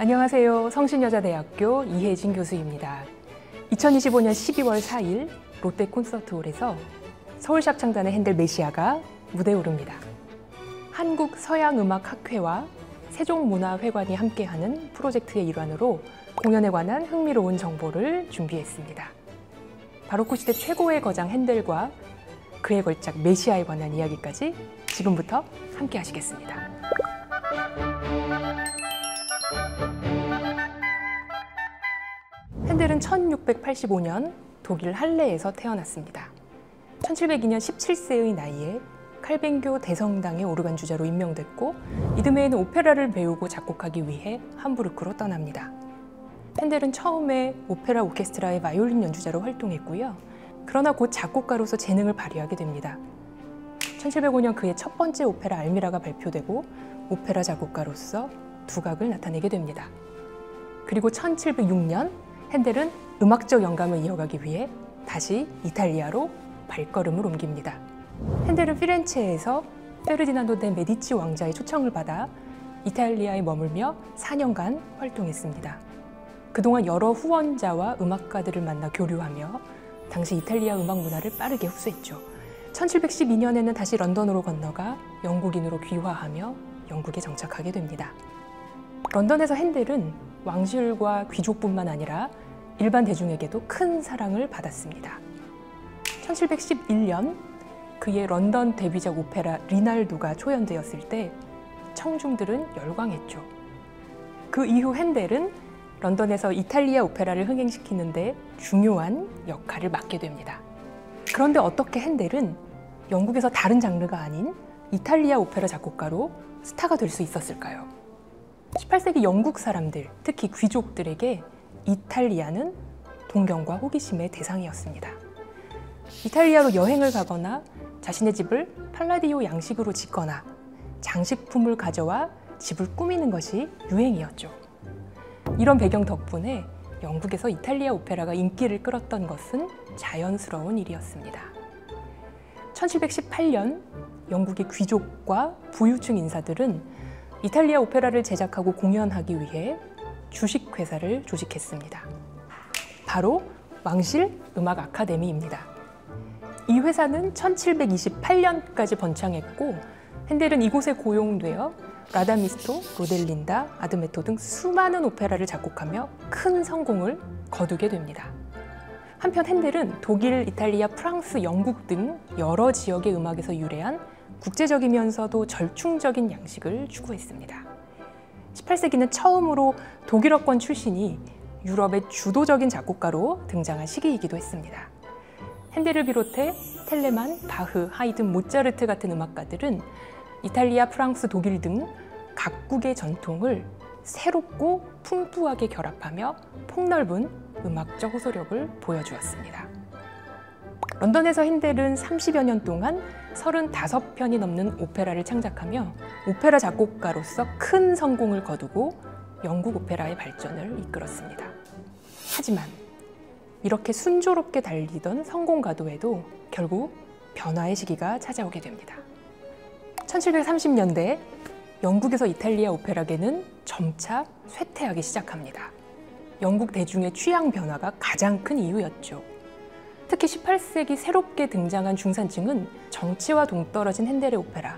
안녕하세요. 성신여자대학교 이혜진 교수입니다. 2025년 12월 4일 롯데 콘서트홀에서 서울샵창단의 핸델 메시아가 무대에 오릅니다. 한국서양음악학회와 세종문화회관이 함께하는 프로젝트의 일환으로 공연에 관한 흥미로운 정보를 준비했습니다. 바로크 시대 최고의 거장 핸델과 그의 걸작 메시아에 관한 이야기까지 지금부터 함께 하시겠습니다. 핸델은 1685년 독일 할레에서 태어났습니다. 1702년 17세의 나이에 칼뱅교 대성당의 오르간 주자로 임명됐고 이듬해에는 오페라를 배우고 작곡하기 위해 함부르크로 떠납니다. 핸델은 처음에 오페라 오케스트라의 바이올린 연주자로 활동했고요. 그러나 곧 작곡가로서 재능을 발휘하게 됩니다. 1705년 그의 첫 번째 오페라 알미라가 발표되고 오페라 작곡가로서 두각을 나타내게 됩니다. 그리고 1706년 핸델은 음악적 영감을 이어가기 위해 다시 이탈리아로 발걸음을 옮깁니다. 핸델은 피렌체에서 페르디난도 데 메디치 왕자의 초청을 받아 이탈리아에 머물며 4년간 활동했습니다. 그동안 여러 후원자와 음악가들을 만나 교류하며 당시 이탈리아 음악 문화를 빠르게 흡수했죠. 1712년에는 다시 런던으로 건너가 영국인으로 귀화하며 영국에 정착하게 됩니다. 런던에서 핸델은 왕실과 귀족뿐만 아니라 일반 대중에게도 큰 사랑을 받았습니다. 1711년 그의 런던 데뷔작 오페라 리날도가 초연되었을 때 청중들은 열광했죠. 그 이후 핸델은 런던에서 이탈리아 오페라를 흥행시키는 데 중요한 역할을 맡게 됩니다. 그런데 어떻게 핸델은 영국에서 다른 장르가 아닌 이탈리아 오페라 작곡가로 스타가 될 수 있었을까요? 18세기 영국 사람들, 특히 귀족들에게 이탈리아는 동경과 호기심의 대상이었습니다. 이탈리아로 여행을 가거나 자신의 집을 팔라디오 양식으로 짓거나 장식품을 가져와 집을 꾸미는 것이 유행이었죠. 이런 배경 덕분에 영국에서 이탈리아 오페라가 인기를 끌었던 것은 자연스러운 일이었습니다. 1718년 영국의 귀족과 부유층 인사들은 이탈리아 오페라를 제작하고 공연하기 위해 주식회사를 조직했습니다. 바로 왕실 음악 아카데미입니다. 이 회사는 1728년까지 번창했고 핸델은 이곳에 고용되어 라다미스토, 로델린다, 아드메토 등 수많은 오페라를 작곡하며 큰 성공을 거두게 됩니다. 한편 핸델은 독일, 이탈리아, 프랑스, 영국 등 여러 지역의 음악에서 유래한 국제적이면서도 절충적인 양식을 추구했습니다. 18세기는 처음으로 독일어권 출신이 유럽의 주도적인 작곡가로 등장한 시기이기도 했습니다. 핸델을 비롯해 텔레만, 바흐, 하이든, 모차르트 같은 음악가들은 이탈리아, 프랑스, 독일 등 각국의 전통을 새롭고 풍부하게 결합하며 폭넓은 음악적 호소력을 보여주었습니다. 런던에서 핸델은 30여 년 동안 35편이 넘는 오페라를 창작하며 오페라 작곡가로서 큰 성공을 거두고 영국 오페라의 발전을 이끌었습니다. 하지만 이렇게 순조롭게 달리던 성공 가도에도 결국 변화의 시기가 찾아오게 됩니다. 1730년대 영국에서 이탈리아 오페라계는 점차 쇠퇴하기 시작합니다. 영국 대중의 취향 변화가 가장 큰 이유였죠. 특히 18세기 새롭게 등장한 중산층은 정치와 동떨어진 핸델의 오페라,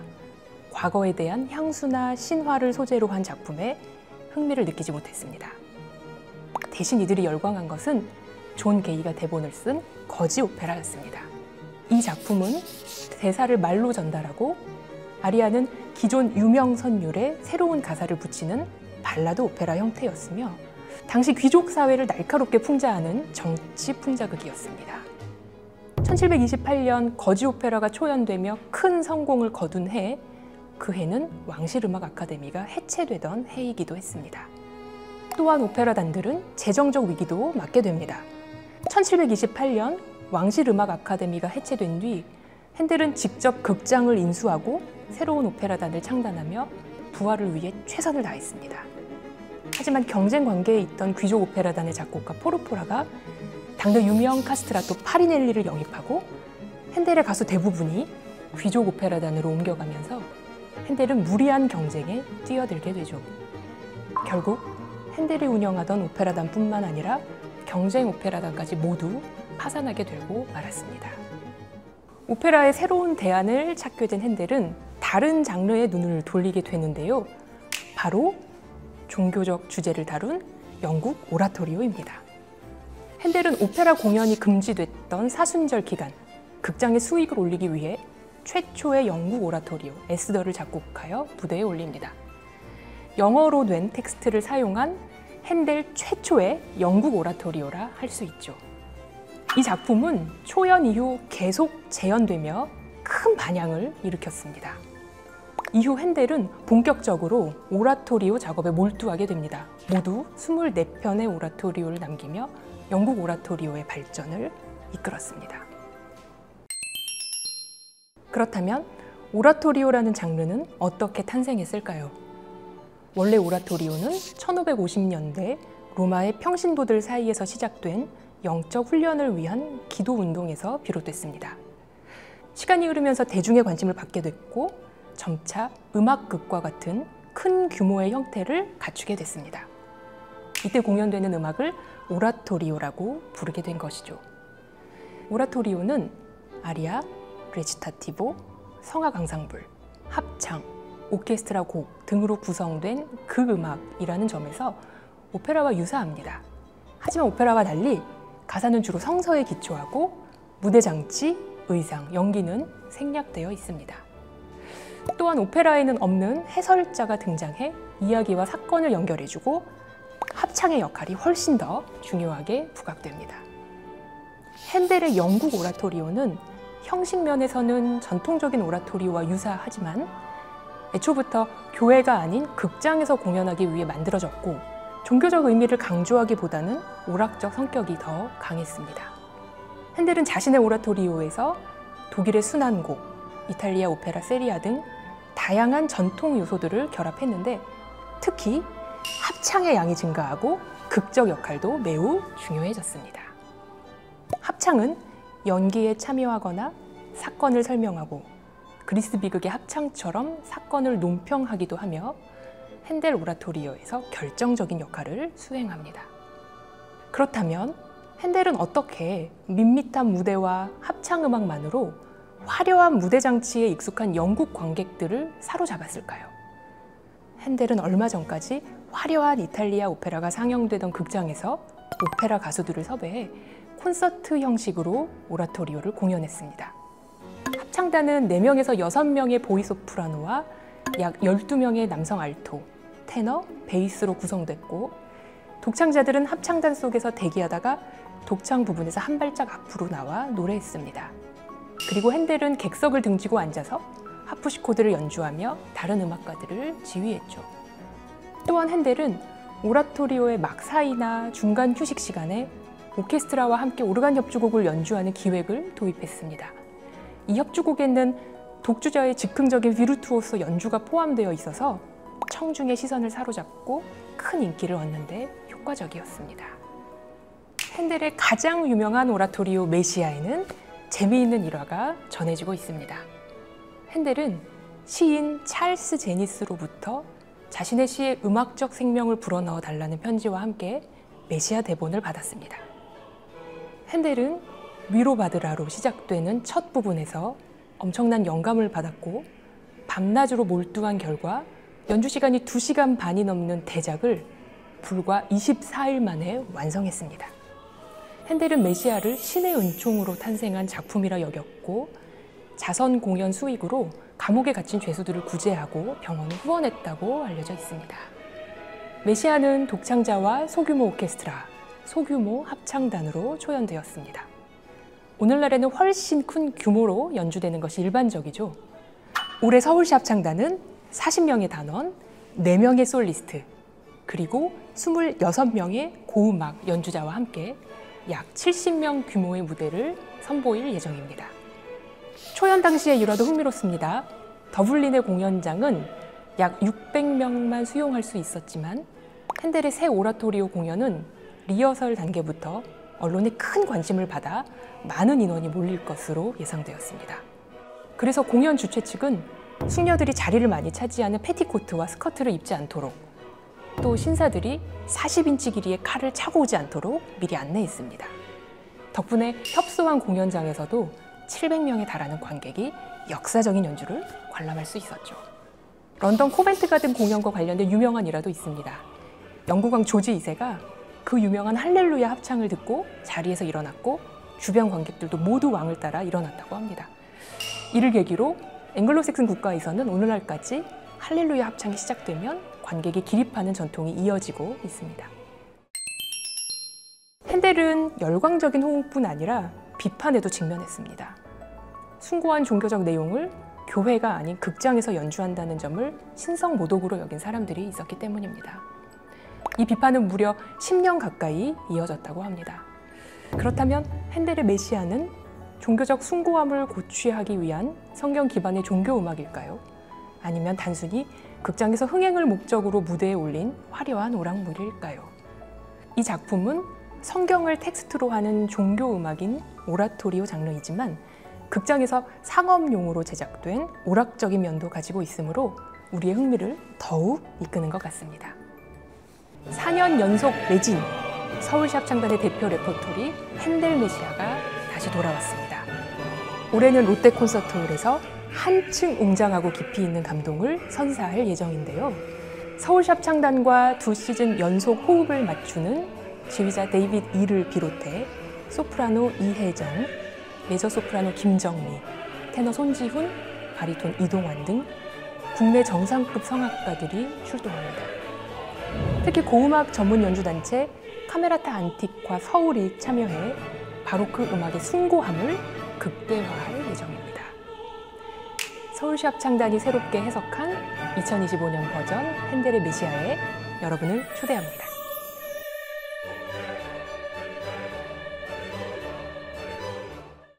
과거에 대한 향수나 신화를 소재로 한 작품에 흥미를 느끼지 못했습니다. 대신 이들이 열광한 것은 존 게이가 대본을 쓴 거지 오페라였습니다. 이 작품은 대사를 말로 전달하고 아리아는 기존 유명 선율에 새로운 가사를 붙이는 발라드 오페라 형태였으며 당시 귀족 사회를 날카롭게 풍자하는 정치 풍자극이었습니다. 1728년 거지 오페라가 초연되며 큰 성공을 거둔 해, 그 해는 왕실음악 아카데미가 해체되던 해이기도 했습니다. 또한 오페라단들은 재정적 위기도 맞게 됩니다. 1728년 왕실음악 아카데미가 해체된 뒤 핸델은 직접 극장을 인수하고 새로운 오페라단을 창단하며 부활을 위해 최선을 다했습니다. 하지만 경쟁 관계에 있던 귀족 오페라단의 작곡가 포르포라가 당대 유명 카스트라토 파리넬리를 영입하고 핸델의 가수 대부분이 귀족 오페라단으로 옮겨가면서 핸델은 무리한 경쟁에 뛰어들게 되죠. 결국 핸델이 운영하던 오페라단뿐만 아니라 경쟁 오페라단까지 모두 파산하게 되고 말았습니다. 오페라의 새로운 대안을 찾게 된 핸델은 다른 장르의 눈을 돌리게 되는데요. 바로 종교적 주제를 다룬 영국 오라토리오입니다. 핸델은 오페라 공연이 금지됐던 사순절 기간, 극장의 수익을 올리기 위해 최초의 영국 오라토리오 에스더를 작곡하여 무대에 올립니다. 영어로 된 텍스트를 사용한 핸델 최초의 영국 오라토리오라 할 수 있죠. 이 작품은 초연 이후 계속 재연되며 큰 반향을 일으켰습니다. 이후 핸델은 본격적으로 오라토리오 작업에 몰두하게 됩니다. 모두 24편의 오라토리오를 남기며 영국 오라토리오의 발전을 이끌었습니다. 그렇다면 오라토리오라는 장르는 어떻게 탄생했을까요? 원래 오라토리오는 1550년대 로마의 평신도들 사이에서 시작된 영적 훈련을 위한 기도 운동에서 비롯됐습니다. 시간이 흐르면서 대중의 관심을 받게 됐고 점차 음악극과 같은 큰 규모의 형태를 갖추게 됐습니다. 이때 공연되는 음악을 오라토리오라고 부르게 된 것이죠. 오라토리오는 아리아, 레치타티보, 성악 앙상블, 합창, 오케스트라 곡 등으로 구성된 극음악이라는 점에서 오페라와 유사합니다. 하지만 오페라와 달리 가사는 주로 성서에 기초하고 무대 장치, 의상, 연기는 생략되어 있습니다. 또한 오페라에는 없는 해설자가 등장해 이야기와 사건을 연결해주고 합창의 역할이 훨씬 더 중요하게 부각됩니다. 핸델의 영국 오라토리오는 형식 면에서는 전통적인 오라토리오와 유사하지만 애초부터 교회가 아닌 극장에서 공연하기 위해 만들어졌고 종교적 의미를 강조하기보다는 오락적 성격이 더 강했습니다. 핸델은 자신의 오라토리오에서 독일의 순환곡, 이탈리아 오페라 세리아 등 다양한 전통 요소들을 결합했는데 특히 합창의 양이 증가하고 극적 역할도 매우 중요해졌습니다. 합창은 연기에 참여하거나 사건을 설명하고 그리스 비극의 합창처럼 사건을 논평하기도 하며 핸델 오라토리오에서 결정적인 역할을 수행합니다. 그렇다면 핸델은 어떻게 밋밋한 무대와 합창음악만으로 화려한 무대 장치에 익숙한 영국 관객들을 사로잡았을까요? 핸델은 얼마 전까지 화려한 이탈리아 오페라가 상영되던 극장에서 오페라 가수들을 섭외해 콘서트 형식으로 오라토리오를 공연했습니다. 합창단은 4명에서 6명의 보이소프라노와 약 12명의 남성 알토, 테너, 베이스로 구성됐고 독창자들은 합창단 속에서 대기하다가 독창 부분에서 한 발짝 앞으로 나와 노래했습니다. 그리고 핸델은 객석을 등지고 앉아서 하프시코드를 연주하며 다른 음악가들을 지휘했죠. 또한 핸델은 오라토리오의 막사이나 중간 휴식 시간에 오케스트라와 함께 오르간 협주곡을 연주하는 기획을 도입했습니다. 이 협주곡에는 독주자의 즉흥적인 비르투오소 연주가 포함되어 있어서 청중의 시선을 사로잡고 큰 인기를 얻는 데 효과적이었습니다. 핸델의 가장 유명한 오라토리오 메시아에는 재미있는 일화가 전해지고 있습니다. 핸델은 시인 찰스 제니스로부터 자신의 시에 음악적 생명을 불어넣어 달라는 편지와 함께 메시아 대본을 받았습니다. 핸델은 위로받으라로 시작되는 첫 부분에서 엄청난 영감을 받았고 밤낮으로 몰두한 결과 연주 시간이 2시간 반이 넘는 대작을 불과 24일 만에 완성했습니다. 핸델은 메시아를 신의 은총으로 탄생한 작품이라 여겼고 자선 공연 수익으로 감옥에 갇힌 죄수들을 구제하고 병원을 후원했다고 알려져 있습니다. 메시아는 독창자와 소규모 오케스트라, 소규모 합창단으로 초연되었습니다. 오늘날에는 훨씬 큰 규모로 연주되는 것이 일반적이죠. 올해 서울시 합창단은 40명의 단원, 4명의 솔리스트, 그리고 26명의 고음악 연주자와 함께 약 70명 규모의 무대를 선보일 예정입니다. 초연 당시의 일화도 흥미롭습니다. 더블린의 공연장은 약 600명만 수용할 수 있었지만 핸델의 새 오라토리오 공연은 리허설 단계부터 언론의 큰 관심을 받아 많은 인원이 몰릴 것으로 예상되었습니다. 그래서 공연 주최 측은 숙녀들이 자리를 많이 차지하는 패티코트와 스커트를 입지 않도록 또 신사들이 40인치 길이의 칼을 차고 오지 않도록 미리 안내했습니다. 덕분에 협소한 공연장에서도 700명에 달하는 관객이 역사적인 연주를 관람할 수 있었죠. 런던 코벤트 가든 공연과 관련된 유명한 일화도 있습니다. 영국 왕 조지 2세가 그 유명한 할렐루야 합창을 듣고 자리에서 일어났고 주변 관객들도 모두 왕을 따라 일어났다고 합니다. 이를 계기로 앵글로색슨 국가에서는 오늘날까지 할렐루야 합창이 시작되면 관객이 기립하는 전통이 이어지고 있습니다. 핸델은 열광적인 호응뿐 아니라 비판에도 직면했습니다. 숭고한 종교적 내용을 교회가 아닌 극장에서 연주한다는 점을 신성모독으로 여긴 사람들이 있었기 때문입니다. 이 비판은 무려 10년 가까이 이어졌다고 합니다. 그렇다면 핸델의 메시아는 종교적 숭고함을 고취하기 위한 성경 기반의 종교음악일까요? 아니면 단순히 극장에서 흥행을 목적으로 무대에 올린 화려한 오락물일까요? 이 작품은 성경을 텍스트로 하는 종교음악인 오라토리오 장르이지만 극장에서 상업용으로 제작된 오락적인 면도 가지고 있으므로 우리의 흥미를 더욱 이끄는 것 같습니다. 4년 연속 매진! 서울시 합창단의 대표 레퍼토리 핸델 메시아가 다시 돌아왔습니다. 올해는 롯데 콘서트홀에서 한층 웅장하고 깊이 있는 감동을 선사할 예정인데요. 서울시 합창단과 2시즌 연속 호흡을 맞추는 지휘자 데이빗 이를 비롯해 소프라노 이혜정, 메저소프라노 김정미, 테너 손지훈, 바리톤 이동환 등 국내 정상급 성악가들이 출동합니다. 특히 고음악 전문 연주단체 카메라타 안틱과 서울이 참여해 바로크 음악의 숭고함을 극대화할 예정입니다. 서울시 합창단이 새롭게 해석한 2025년 버전 핸델의 메시아에 여러분을 초대합니다.